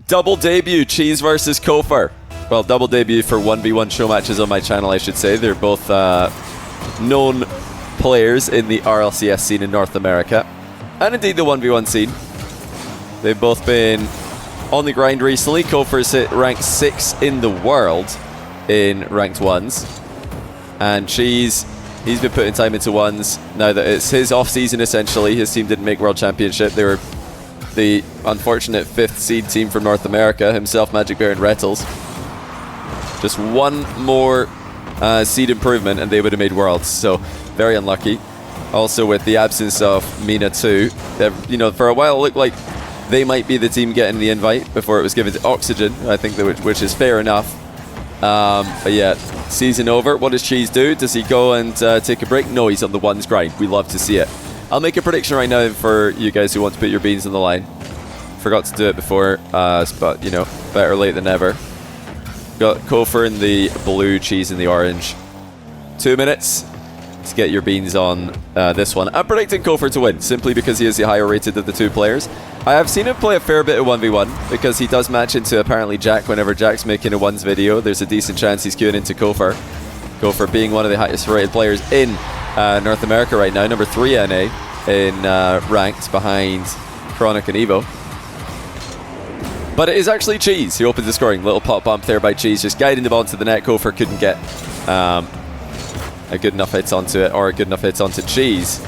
Double debut, Cheese versus KOFYR. Well, double debut for 1v1 show matches on my channel, I should say. They're both known players in the RLCS scene in North America, and indeed the 1v1 scene. They've both been on the grind recently. KOFYR's hit rank 6 in the world in ranked ones, and Cheese, he's been putting time into ones now that it's his off-season essentially. His team didn't make World Championship. They were the unfortunate 5th seed team from North America, himself, Magic Bear, and Rettles. Just one more seed improvement and they would have made Worlds, so very unlucky. Also with the absence of Mina too, you know, for a while it looked like they might be the team getting the invite before it was given to Oxygen, I think, which is fair enough. But yeah, season over. What does Cheese do? Does he go and take a break? No, he's on the ones grind. We love to see it. I'll make a prediction right now for you guys who want to put your beans on the line. Forgot to do it before, but you know, better late than never. Got KOFYR in the blue, Cheese in the orange. 2 minutes to get your beans on this one. I'm predicting KOFYR to win, simply because he is the higher rated of the two players. I have seen him play a fair bit of 1v1, because he does match into apparently Jack whenever Jack's making a ones video. There's a decent chance he's queuing into KOFYR. KOFYR being one of the highest rated players in North America right now, number 3 NA in ranked behind Chronic and Evo. But it is actually Cheese who opens the scoring. Little pop bump there by Cheese, just guiding the ball into the net. KOFYR couldn't get a good enough hit onto it, or a good enough hit onto Cheese,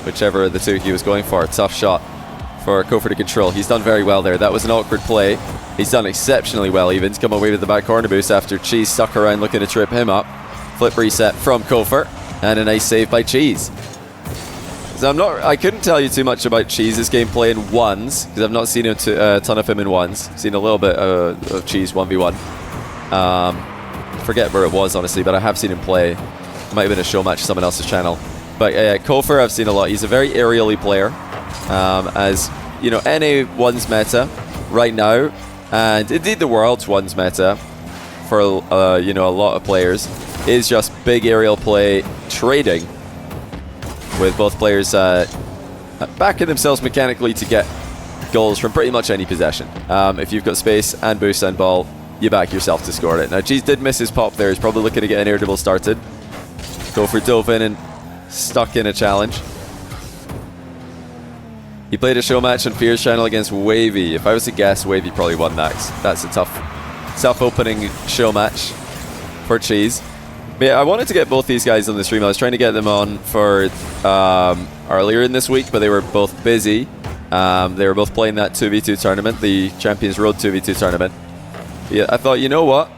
whichever of the two he was going for. Tough shot for KOFYR to control. He's done very well there. That was an awkward play. He's done exceptionally well even to come away with the back corner boost after Cheese stuck around looking to trip him up. Flip reset from KOFYR, and a nice save by Cheese. So I couldn't tell you too much about Cheese's gameplay in ones, because I've not seen a ton of him in ones. Seen a little bit of Cheese 1v1. Forget where it was, honestly, but I have seen him play. It might have been a show match, someone else's channel. But KOFYR I've seen a lot. He's a very aerially player, as you know, NA ones meta right now, and indeed the world's ones meta for you know, a lot of players is just big aerial play trading, with both players backing themselves mechanically to get goals from pretty much any possession. If you've got space and boost and ball, you back yourself to score it. Now, Cheese did miss his pop there. He's probably looking to get an air dribble started. KOFYR dove in and stuck in a challenge. He played a show match on FairJame's channel against Wavy. If I was to guess, Wavy probably won that. That's a tough opening show match for Cheese. But yeah, I wanted to get both these guys on the stream. I was trying to get them on for earlier in this week, but they were both busy. They were both playing that 2v2 tournament, the Champions Road 2v2 tournament. Yeah, I thought, you know what?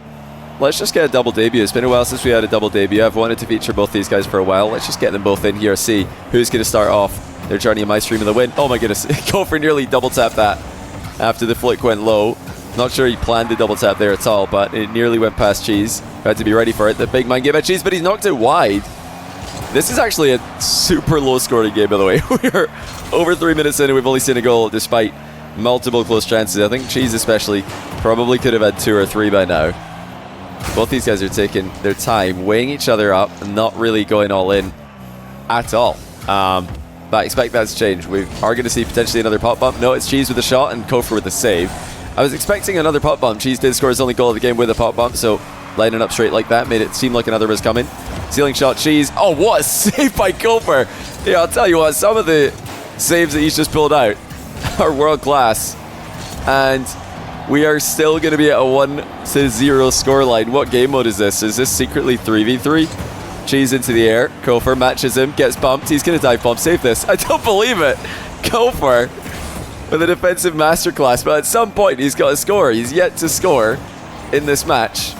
Let's just get a double debut. It's been a while since we had a double debut. I've wanted to feature both these guys for a while. Let's just get them both in here, see who's going to start off their journey in my stream of the win. Oh my goodness, KOFYR nearly double tapped that after the flick went low. Not sure he planned the double tap there at all, but it nearly went past Cheese. Had to be ready for it. The big man gave it Cheese, but he's knocked it wide. This is actually a super low scoring game, by the way. We are over 3 minutes in and we've only seen a goal despite multiple close chances. I think Cheese especially probably could have had 2 or 3 by now. Both these guys are taking their time, weighing each other up, and not really going all in at all. But I expect that to change. We are going to see potentially another pop bump. No, it's Cheese with a shot and KOFYR with a save. I was expecting another pop bump. Cheese did score his only goal of the game with a pop bump, so lining up straight like that made it seem like another was coming. Ceiling shot, Cheese. Oh, what a save by KOFYR. Yeah, I'll tell you what, some of the saves that he's just pulled out are world class. And we are still going to be at a 1-0 scoreline. What game mode is this? Is this secretly 3v3? Cheese into the air. KOFYR matches him, gets bumped. He's going to dive bomb. Save this. I don't believe it. KOFYR with a defensive masterclass, but at some point he's got to score. He's yet to score in this match.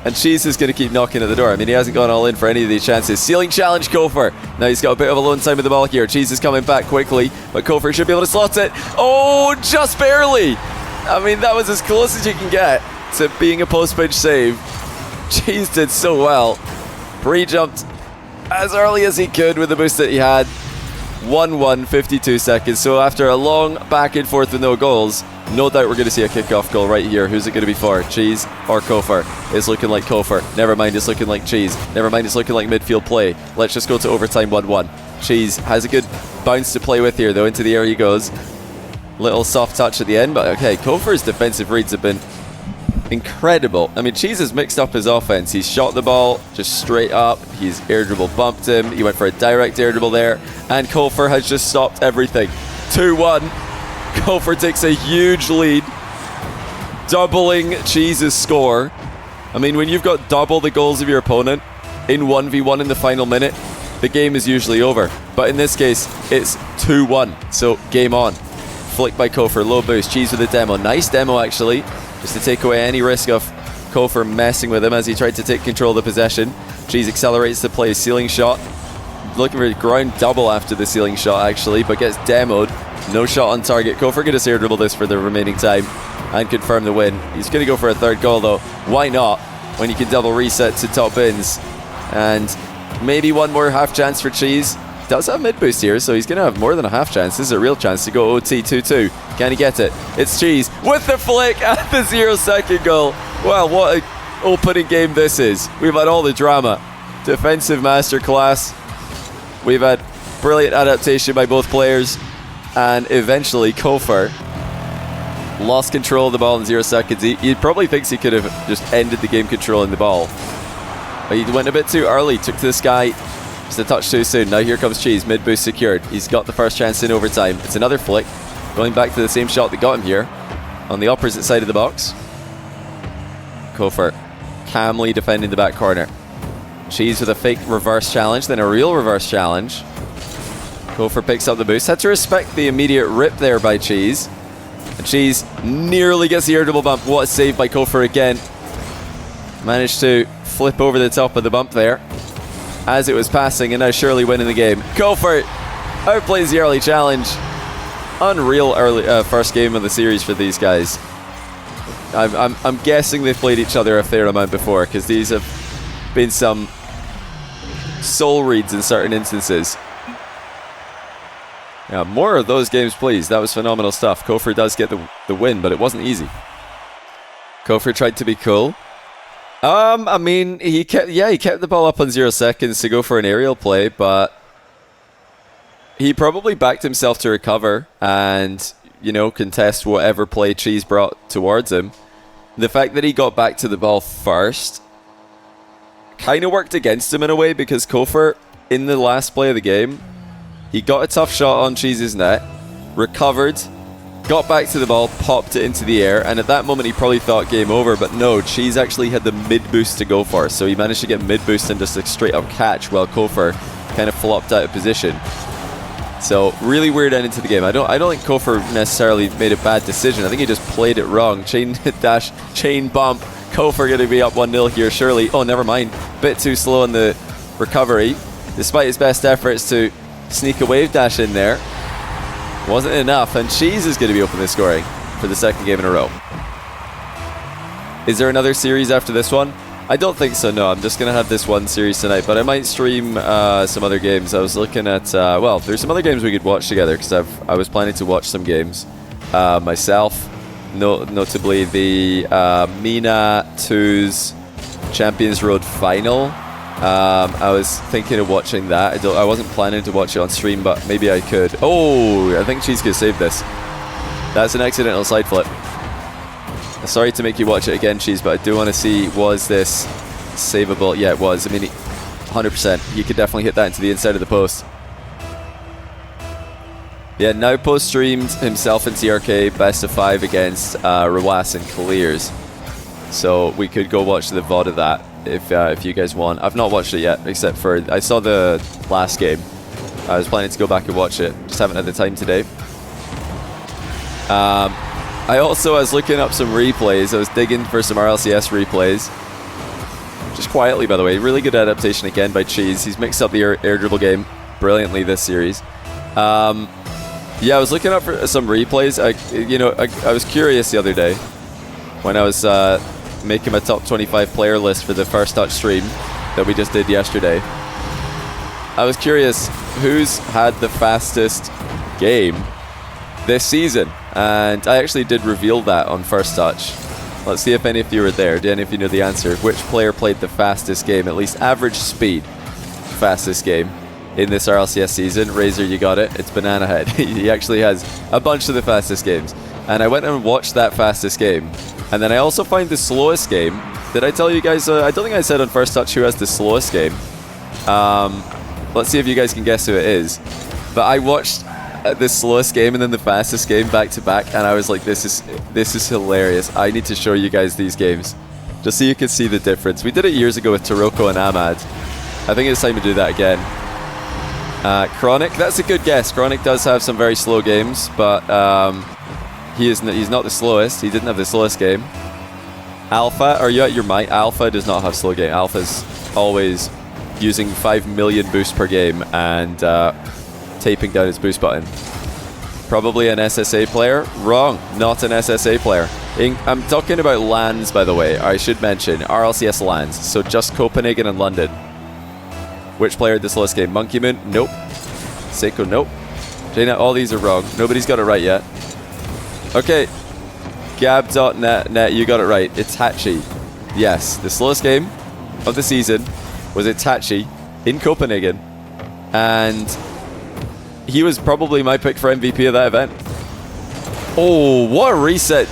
And Cheese is going to keep knocking at the door. I mean, he hasn't gone all in for any of these chances. Ceiling challenge, KOFYR. Now he's got a bit of alone time with the ball here. Cheese is coming back quickly, but KOFYR should be able to slot it. Oh, just barely. I mean, that was as close as you can get to being a post-pitch save. Cheese did so well. Pre-jumped as early as he could with the boost that he had. 1-1, 52 seconds. So after a long back and forth with no goals, no doubt we're going to see a kickoff goal right here. Who's it going to be for? Cheese or KOFYR? It's looking like KOFYR. Never mind, it's looking like Cheese. Never mind, it's looking like midfield play. Let's just go to overtime 1-1. Cheese has a good bounce to play with here, though. Into the air he goes. Little soft touch at the end, but okay, KOFYR's defensive reads have been incredible. I mean, Cheese has mixed up his offense. He's shot the ball just straight up. He's air dribble bumped him. He went for a direct air dribble there, and KOFYR has just stopped everything. 2-1. KOFYR takes a huge lead, doubling Cheese's score. I mean, when you've got double the goals of your opponent in 1v1 in the final minute, the game is usually over. But in this case, it's 2-1, so game on. Flick by KOFYR, low boost, Cheese with a demo. Nice demo, actually, just to take away any risk of KOFYR messing with him as he tried to take control of the possession. Cheese accelerates the play, ceiling shot. Looking for a ground double after the ceiling shot, actually, but gets demoed. No shot on target. KOFYR going to air dribble this for the remaining time and confirm the win. He's going to go for a third goal, though. Why not, when you can double reset to top bins? And maybe one more half chance for Cheese. Does have mid boost here, so he's going to have more than a half chance. This is a real chance to go OT 2-2. Can he get it? It's Cheese with the flick and the 0-second goal. Wow, what an opening game this is. We've had all the drama. Defensive masterclass. We've had brilliant adaptation by both players. And eventually, KOFYR lost control of the ball in 0 seconds. He probably thinks he could have just ended the game controlling the ball. But he went a bit too early, took to the sky. Just a touch too soon. Now here comes Cheese, mid boost secured. He's got the first chance in overtime. It's another flick, going back to the same shot that got him here, on the opposite side of the box. KOFYR calmly defending the back corner. Cheese with a fake reverse challenge, then a real reverse challenge. KOFYR picks up the boost. Had to respect the immediate rip there by Cheese. And Cheese nearly gets the air dribble bump. What a save by KOFYR again. Managed to flip over the top of the bump there as it was passing, and now surely winning the game. KOFYR outplays the early challenge. Unreal early first game of the series for these guys. I'm guessing they've played each other a fair amount before, because these have been some soul reads in certain instances. Yeah, more of those games, please. That was phenomenal stuff. KOFYR does get the win, but it wasn't easy. KOFYR tried to be cool. I mean, he kept the ball up on 0 seconds to go for an aerial play, but he probably backed himself to recover and, you know, contest whatever play Cheese brought towards him. The fact that he got back to the ball first kind of worked against him in a way, because KOFYR, in the last play of the game, he got a tough shot on Cheese's net, recovered, got back to the ball, popped it into the air, and at that moment he probably thought game over, but no, Cheese actually had the mid-boost to go for, so he managed to get mid-boost and just a straight-up catch while KOFYR kind of flopped out of position. So, really weird ending to the game. I don't think KOFYR necessarily made a bad decision. I think he just played it wrong. Chain dash, chain bump. KOFYR going to be up 1-0 here, surely. Oh, never mind. Bit too slow in the recovery. Despite his best efforts to sneak a wave dash in there, wasn't enough, and Cheese is going to be open the scoring for the second game in a row. Is there another series after this one? I don't think so, no. I'm just going to have this one series tonight, but I might stream some other games. I was looking at, well, there's some other games we could watch together, because I was planning to watch some games myself, notably the Mina 2's Champions Road Final. I was thinking of watching that. I wasn't planning to watch it on stream, but maybe I could. Oh, I think Cheese could save this. That's an accidental side flip. Sorry to make you watch it again, Cheese, but I do want to see, was this savable? Yeah, it was. I mean, 100%. You could definitely hit that into the inside of the post. Yeah, now post streamed himself in TRK best of 5 against Rawas and Clears. So we could go watch the VOD of that if you guys want. I've not watched it yet, except for I saw the last game. I was planning to go back and watch it. Just haven't had the time today. I was looking up some replays. I was digging for some RLCS replays. Just quietly, by the way. Really good adaptation again by Cheese. He's mixed up the air dribble game brilliantly this series. Yeah, I was looking up for some replays. I was curious the other day when I was making my top 25 player list for the First Touch stream that we just did yesterday. I was curious who's had the fastest game this season, and I actually did reveal that on First Touch. Let's see if any of you were there. Do any of you know the answer? Which player played the fastest game, at least average speed, fastest game? in this RLCS season. Razor, you got it. It's Banana Head. He actually has a bunch of the fastest games. And I went and watched that fastest game. And then I also find the slowest game. Did I tell you guys? I don't think I said on First Touch who has the slowest game. Let's see if you guys can guess who it is. But I watched the slowest game and then the fastest game back to back, and I was like, this is hilarious. I need to show you guys these games just so you can see the difference. We did it years ago with Taroko and Ahmad. I think it's time to do that again. Chronic, that's a good guess. Chronic does have some very slow games, but he's not the slowest. He didn't have the slowest game. Alpha, are you at your mic? Alpha does not have slow game. Alpha's always using 5 million boosts per game and taping down his boost button. Probably an SSA player? Wrong, not an SSA player. I'm talking about LANs, by the way. I should mention RLCS LANs, so just Copenhagen and London. Which player had the slowest game? Monkey Moon? Nope. Seiko? Nope. Jaina, all these are wrong. Nobody's got it right yet. Okay. Gab.net, you got it right. Itachi. Yes, the slowest game of the season was Itachi in Copenhagen. And he was probably my pick for MVP of that event. Oh, what a reset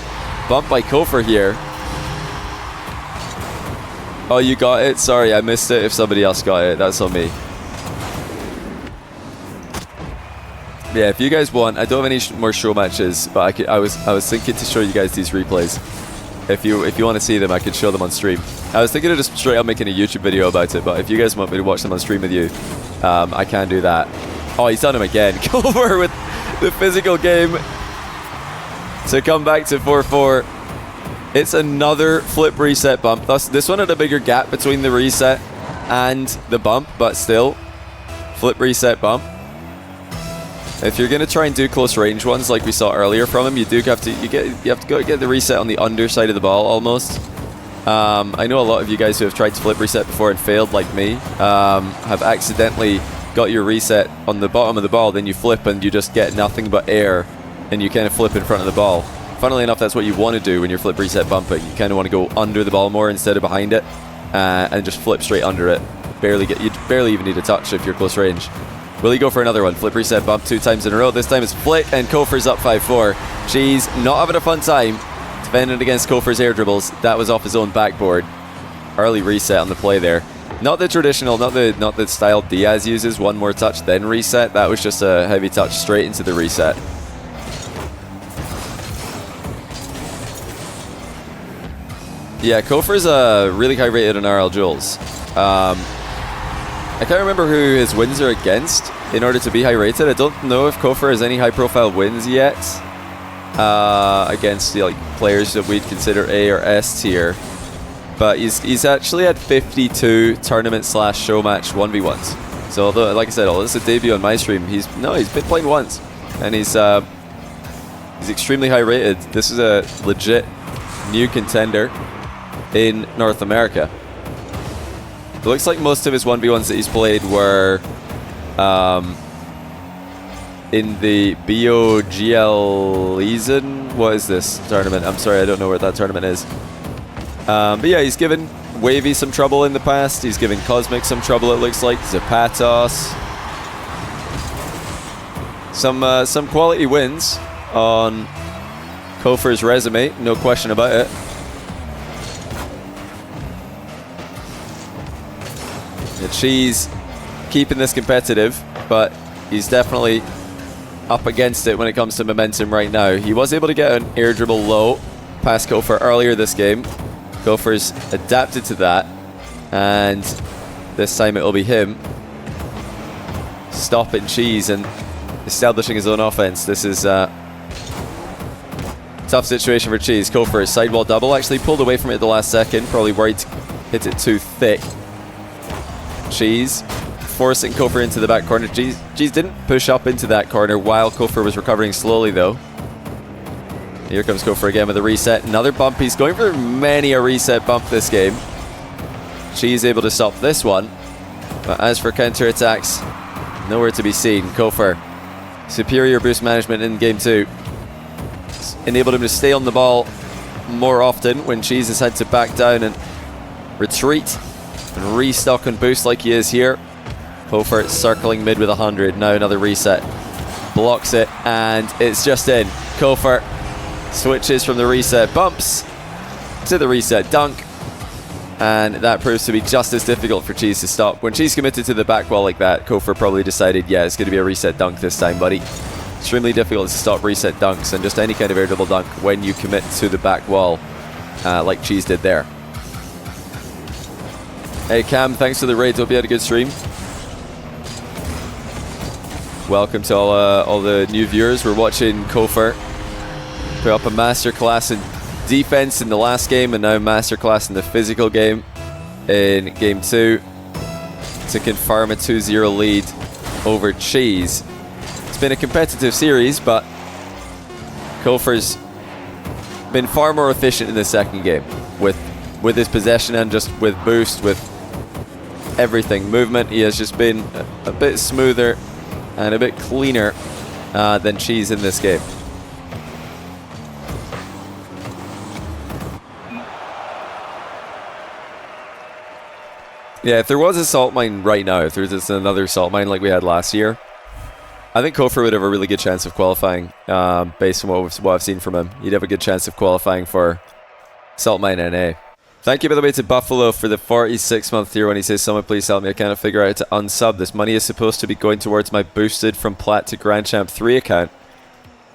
bump by KOFYR here. Oh, you got it? Sorry, I missed it. If somebody else got it, that's on me. Yeah, if you guys want, I don't have any more show matches, but I was thinking to show you guys these replays. If you want to see them, I could show them on stream. I was thinking of just straight up making a YouTube video about it, but if you guys want me to watch them on stream with you, I can do that. Oh, he's done him again. KOFYR with the physical game to come back to 4-4. It's another flip reset bump. This one had a bigger gap between the reset and the bump, but still, flip reset bump. If you're going to try and do close range ones like we saw earlier from him, you have to go get the reset on the underside of the ball almost. I know a lot of you guys who have tried to flip reset before and failed, like me, have accidentally got your reset on the bottom of the ball, then you flip and you just get nothing but air, and you kind of flip in front of the ball. Funnily enough, that's what you want to do when you're flip reset bumping. You kind of want to go under the ball more instead of behind it, and just flip straight under it. You barely even need a touch if you're close range. Will he go for another one? Flip reset bump 2 times in a row. This time it's flick, and KOFYR's up 5-4. Cheese not having a fun time defending against KOFYR's air dribbles. That was off his own backboard. Early reset on the play there. Not the traditional, not the style Diaz uses. One more touch, then reset. That was just a heavy touch straight into the reset. Yeah, KOFYR's really high rated on RL Jules. I can't remember who his wins are against in order to be high rated. I don't know if KOFYR has any high profile wins yet against like players that we'd consider A or S tier. But he's actually had 52 tournament / showmatch 1v1s. So although, like I said, although this is a debut on my stream, he's been playing once, and he's extremely high rated. This is a legit new contender in North America. It looks like most of his 1v1s that he's played were in the BOGL What is this tournament? I'm sorry, I don't know where that tournament is. But yeah, he's given Wavy some trouble in the past. He's given Cosmic some trouble, it looks like. Zapatos. Some quality wins on KOFYR's resume, no question about it. She's keeping this competitive, but he's definitely up against it when it comes to momentum right now. He was able to get an air dribble low past KOFYR earlier this game. KOFYR's adapted to that, and this time it'll be him stopping Cheese and establishing his own offense. This is a tough situation for Cheese. KOFYR sidewall double, actually pulled away from it at the last second, probably worried to hit it too thick. Cheese forcing KOFYR into the back corner. Cheese didn't push up into that corner while KOFYR was recovering slowly though. Here comes KOFYR again with a reset. Another bump. He's going for many a reset bump this game. Cheese able to stop this one. But as for counterattacks, nowhere to be seen. KOFYR, superior boost management in game 2. It's enabled him to stay on the ball more often when Cheese has had to back down and retreat and restock and boost like he is here. KOFYR circling mid with 100. Now another reset. Blocks it, and it's just in. KOFYR switches from the reset, bumps to the reset dunk, and that proves to be just as difficult for Cheese to stop. When Cheese committed to the back wall like that, KOFYR probably decided, yeah, it's going to be a reset dunk this time, buddy. Extremely difficult to stop reset dunks and just any kind of air dribble dunk when you commit to the back wall, like Cheese did there. Hey Cam, thanks for the raid. Hope you had a good stream. Welcome to all the new viewers. We're watching KOFYR put up a masterclass in defense in the last game, and now masterclass in the physical game in game 2 to confirm a 2-0 lead over Cheese. It's been a competitive series, but KOFYR's been far more efficient in the second game with his possession and just with boost, with everything. Movement, he has just been a bit smoother and a bit cleaner than Cheese in this game. Yeah, if there was a salt mine right now, if there was just another salt mine like we had last year, I think KOFYR would have a really good chance of qualifying based on what I've seen from him. He'd have a good chance of qualifying for salt mine NA. Thank you, by the way, to Buffalo for the 46-month tier 1. He says, someone please help me. I cannot figure out how to unsub. This money is supposed to be going towards my boosted from Plat to Grand Champ 3 account.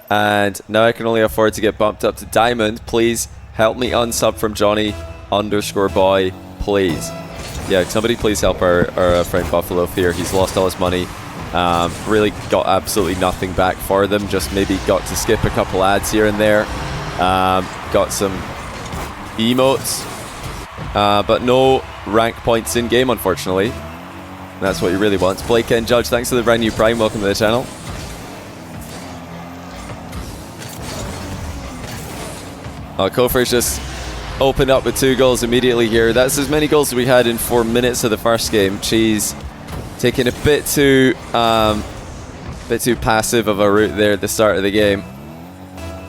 And now I can only afford to get bumped up to Diamond. Please help me unsub from Johnny_boy, please. Yeah, somebody please help our friend Buffalo here. He's lost all his money. Really got absolutely nothing back for them. Just maybe got to skip a couple ads here and there. Got some emotes. But no rank points in game, unfortunately. That's what he really wants. Blake and Judge, thanks for the brand new Prime. Welcome to the channel. KOFYR's just opened up with 2 goals immediately here. That's as many goals as we had in 4 minutes of the first game. Cheese taking a bit too passive of a route there at the start of the game.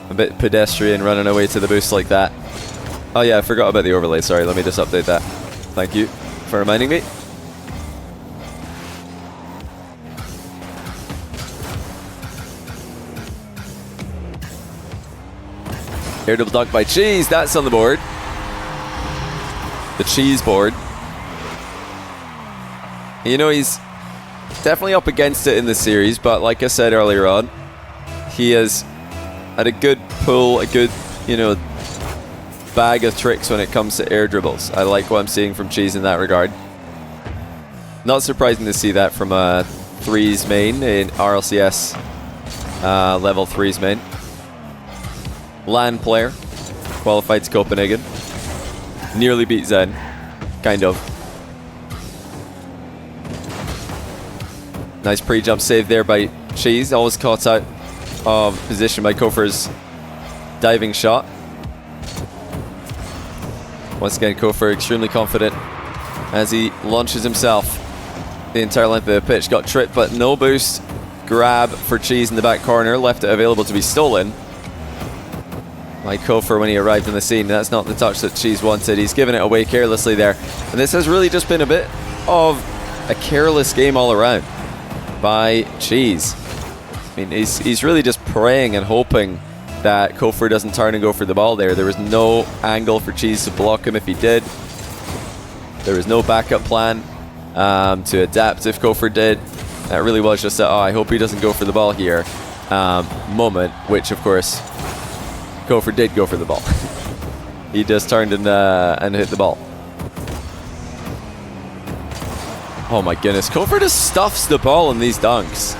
A bit pedestrian, running away to the boost like that. Oh yeah, I forgot about the overlay. Sorry, let me just update that. Thank you for reminding me. Air double dunk by Cheese. That's on the board. The Cheese board. You know, he's definitely up against it in the series, but like I said earlier on, he has had a good pull, a good, you know, bag of tricks when it comes to air dribbles. I like what I'm seeing from Cheese in that regard. Not surprising to see that from a 3s main in RLCS level 3s main. LAN player, qualified to Copenhagen. Nearly beat Zen, kind of. Nice pre-jump save there by Cheese. Always caught out of position by KOFYR's diving shot. Once again, KOFYR extremely confident as he launches himself the entire length of the pitch. Got tripped, but no boost. Grab for Cheese in the back corner. Left it available to be stolen by KOFYR when he arrived on the scene. That's not the touch that Cheese wanted. He's given it away carelessly there. And this has really just been a bit of a careless game all around by Cheese. I mean, he's really just praying and hoping that KOFYR doesn't turn and go for the ball there. There was no angle for Cheese to block him if he did. There was no backup plan to adapt if KOFYR did. That really was just a, oh, I hope he doesn't go for the ball here moment, which of course KOFYR did go for the ball. He just turned and hit the ball. Oh my goodness, KOFYR just stuffs the ball in these dunks.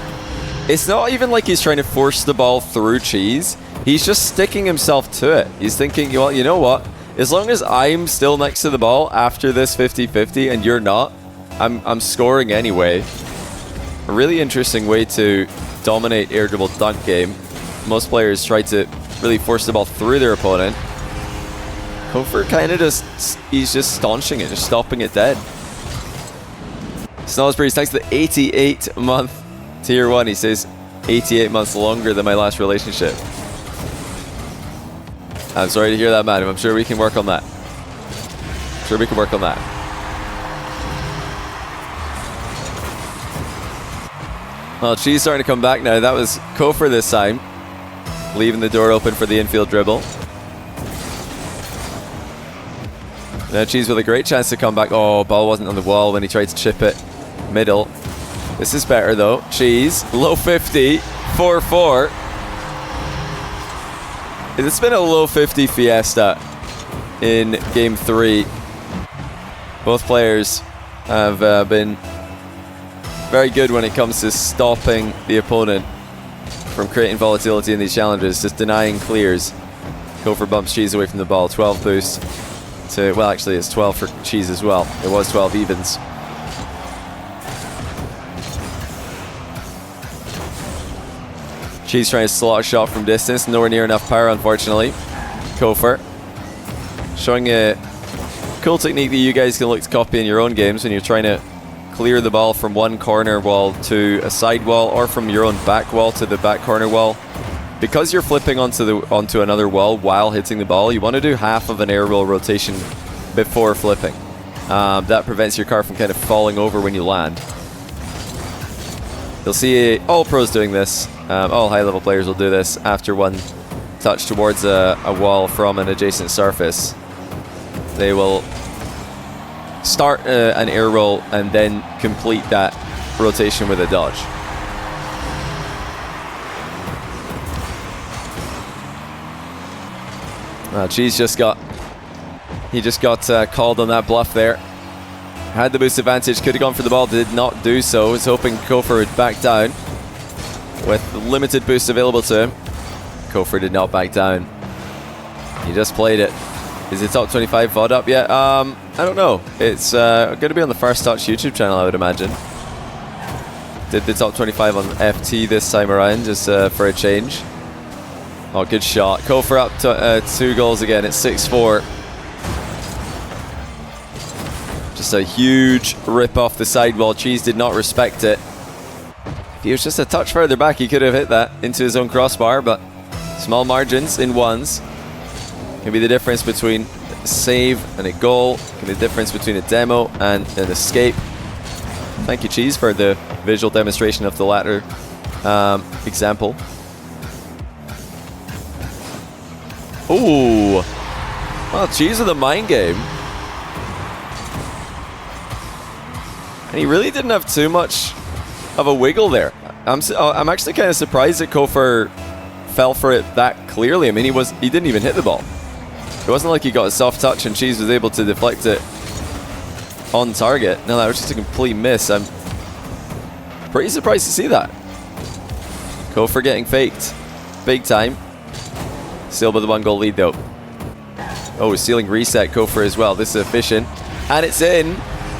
It's not even like he's trying to force the ball through Cheese. He's just sticking himself to it. He's thinking, well, you know what? As long as I'm still next to the ball after this 50-50 and you're not, I'm scoring anyway. A really interesting way to dominate air dribble dunk game. Most players try to really force the ball through their opponent. KOFYR kind of he's just staunching it, just stopping it dead. Snozzberries, thanks to the 88-month tier 1. He says 88 months longer than my last relationship. I'm sorry to hear that, madam. I'm sure we can work on that. Well, Cheese starting to come back now. That was KOFYR this time, leaving the door open for the infield dribble. Now Cheese with a great chance to come back. Oh, ball wasn't on the wall when he tried to chip it middle. This is better though. Cheese, low 50, 4-4. It's been a low 50 fiesta in game 3. Both players have been very good when it comes to stopping the opponent from creating volatility in these challenges, just denying clears. KOFYR bumps Cheese away from the ball. 12 boost to, well, actually it's 12 for Cheese as well. It was 12 evens. Cheese trying to slot a shot from distance, nowhere near enough power, unfortunately. KOFYR showing a cool technique that you guys can look to copy in your own games when you're trying to clear the ball from one corner wall to a side wall, or from your own back wall to the back corner wall. Because you're flipping onto another wall while hitting the ball, you want to do half of an air roll rotation before flipping. That prevents your car from kind of falling over when you land. You'll see all pros doing this. All high-level players will do this after one touch towards a wall from an adjacent surface. They will start an air roll and then complete that rotation with a dodge. Cheese just got called on that bluff there. Had the boost advantage, could have gone for the ball, did not do so. Was hoping KOFYR would back down with limited boost available to him. KOFYR did not back down. He just played it. Is the top 25 VOD up yet? I don't know. It's going to be on the First Touch YouTube channel, I would imagine. Did the top 25 on FT this time around, just for a change. Oh, good shot. KOFYR up to 2 goals again. It's 6-4. Just a huge rip off the sidewall. Cheese did not respect it. If he was just a touch further back, he could have hit that into his own crossbar, but small margins in ones can be the difference between a save and a goal. Can be the difference between a demo and an escape. Thank you, Cheese, for the visual demonstration of the latter example. Ooh. Well, Cheese with a mind game. And he really didn't have too much of a wiggle there. I'm actually kind of surprised that KOFYR fell for it that clearly. I mean, he didn't even hit the ball. It wasn't like he got a soft touch and Cheese was able to deflect it on target. No, that was just a complete miss. I'm pretty surprised to see that. KOFYR getting faked big time. Still with the 1 goal lead though. Oh, ceiling reset KOFYR as well. This is efficient. And it's in.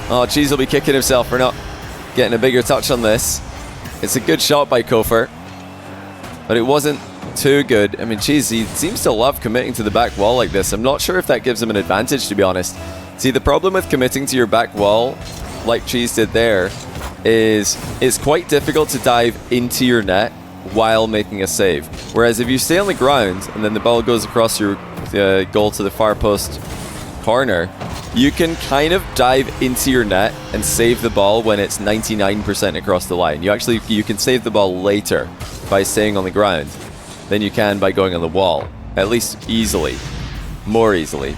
Oh, Cheese will be kicking himself for not getting a bigger touch on this. It's a good shot by KOFYR, but it wasn't too good. I mean, Cheese, he seems to love committing to the back wall like this. I'm not sure if that gives him an advantage, to be honest. See, the problem with committing to your back wall, like Cheese did there, is it's quite difficult to dive into your net while making a save. Whereas if you stay on the ground and then the ball goes across your goal to the far post corner, you can kind of dive into your net and save the ball when it's 99% across the line. You can save the ball later by staying on the ground than you can by going on the wall. At least easily. More easily.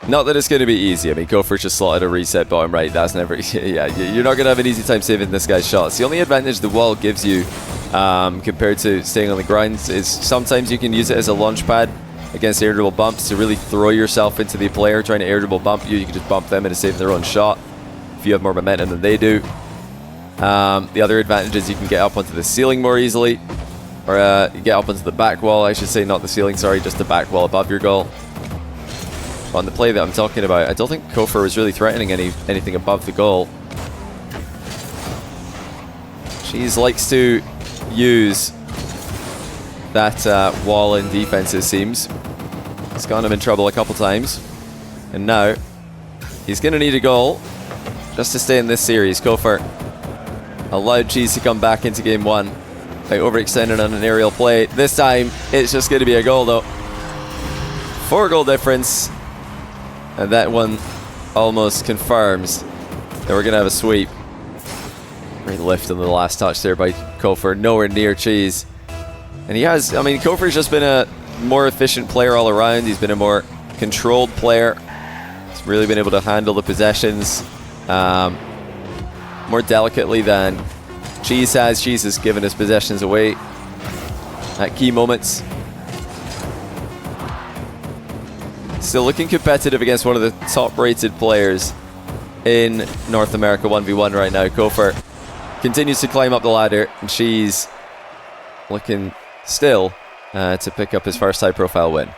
Not that it's going to be easy. I mean, KOFYR just slotted a reset bottom right. That's never... yeah, you're not going to have an easy time saving this guy's shots. The only advantage the wall gives you compared to staying on the ground is sometimes you can use it as a launch pad against air dribble bumps to really throw yourself into the player trying to air dribble bump you. You can just bump them into saving their own shot if you have more momentum than they do. The other advantage is you can get up onto the ceiling more easily, or get up onto the back wall, I should say, not the ceiling, sorry, just the back wall above your goal. But on the play that I'm talking about, I don't think KOFYR was really threatening anything above the goal. Cheese likes to use that wall in defense, it seems. It's gotten him in trouble a couple times. And now, he's going to need a goal just to stay in this series. KOFYR allowed Cheese to come back into game 1 by overextending on an aerial play. This time, it's just going to be a goal though. 4 goal difference. And that one almost confirms that we're going to have a sweep. Great lift on the last touch there by KOFYR, nowhere near Cheese. And he has, I mean, KOFYR's just been a more efficient player all around. He's been a more controlled player. He's really been able to handle the possessions more delicately than Cheese has. Cheese has given his possessions away at key moments. Still looking competitive against one of the top-rated players in North America 1v1 right now. KOFYR continues to climb up the ladder, and Cheese looking still to pick up his first high-profile win.